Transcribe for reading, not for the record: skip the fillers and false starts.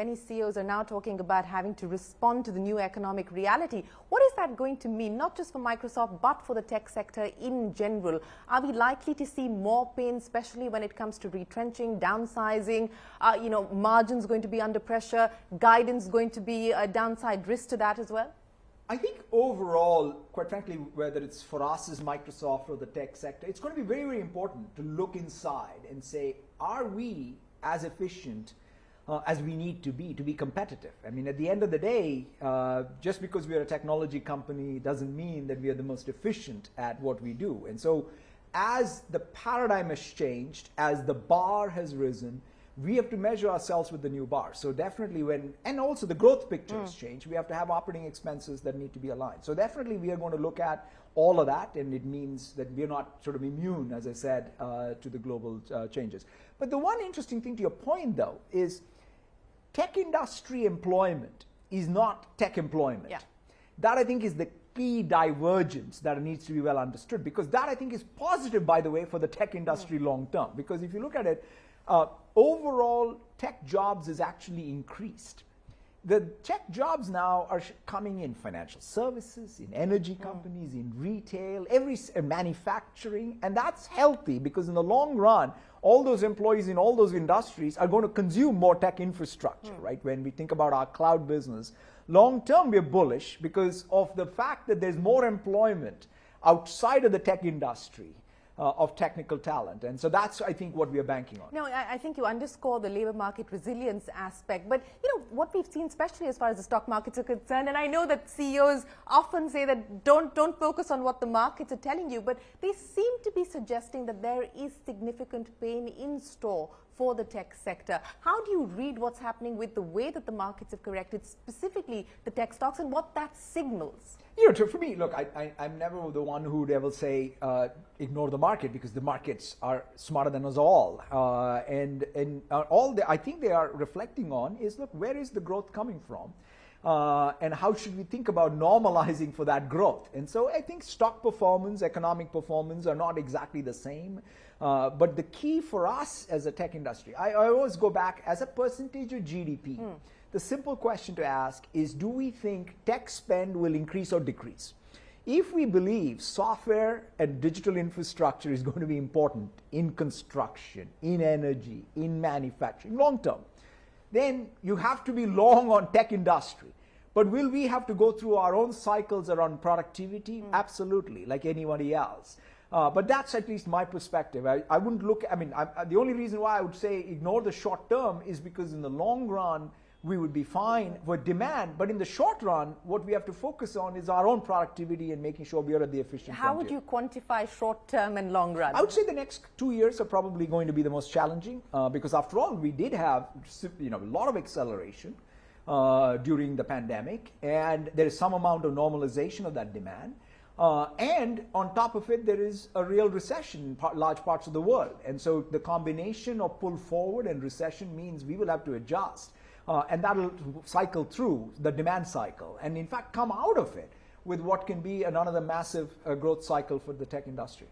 many CEOs are now talking about having to respond to the new economic reality. What is that going to mean, not just for Microsoft, but for the tech sector in general? Are we likely to see more pain, especially when it comes to retrenching, downsizing, margins going to be under pressure, guidance going to be a downside risk to that as well? I think overall, quite frankly, whether it's for us as Microsoft or the tech sector, it's going to be very, very important to look inside and say, are we as efficient as we need to be competitive? I mean, at the end of the day, just because we are a technology company doesn't mean that we are the most efficient at what we do. And so as the paradigm has changed, as the bar has risen, we have to measure ourselves with the new bar. So definitely and also the growth picture has changed. We have to have operating expenses that need to be aligned. So definitely we are going to look at all of that, and it means that we're not sort of immune, as I said, to the global changes. But the one interesting thing to your point, though, is tech industry employment is not tech employment. Yeah. That, I think, is the key divergence that needs to be well understood, because that, I think, is positive, by the way, for the tech industry long term. Because if you look at it, overall tech jobs is actually increased. The tech jobs now are coming in financial services, in energy companies, in retail, manufacturing, and that's healthy because in the long run, all those employees in all those industries are going to consume more tech infrastructure, right? When we think about our cloud business, long term we're bullish because of the fact that there's more employment outside of the tech industry of technical talent. And so that's, I think, what we are banking on. No, I think you underscore the labor market resilience aspect. But, what we've seen, especially as far as the stock markets are concerned, and I know that CEOs often say that don't focus on what the markets are telling you, but they seem to be suggesting that there is significant pain in store for the tech sector. How do you read what's happening with the way that the markets have corrected, specifically the tech stocks, and what that signals? For me, look, I'm never the one who would ever say ignore the market, because the markets are smarter than us all. I think they are reflecting on is, look, where is the growth coming from? And how should we think about normalizing for that growth? And so I think stock performance, economic performance are not exactly the same. But the key for us as a tech industry, I always go back as a percentage of GDP. The simple question to ask is, do we think tech spend will increase or decrease? If we believe software and digital infrastructure is going to be important in construction, in energy, in manufacturing, long term, then you have to be long on tech industry. But will we have to go through our own cycles around productivity? Absolutely, like anybody else. But that's at least my perspective. I wouldn't look, the only reason why I would say ignore the short term is because in the long run, we would be fine for demand. But in the short run, what we have to focus on is our own productivity and making sure we are at the efficient How would you quantify short term and long run? I would say the next 2 years are probably going to be the most challenging because after all, we did have a lot of acceleration during the pandemic, and there is some amount of normalization of that demand. And on top of it, there is a real recession in large parts of the world. And so the combination of pull forward and recession means we will have to adjust. And that will cycle through the demand cycle and, in fact, come out of it with what can be another massive growth cycle for the tech industry.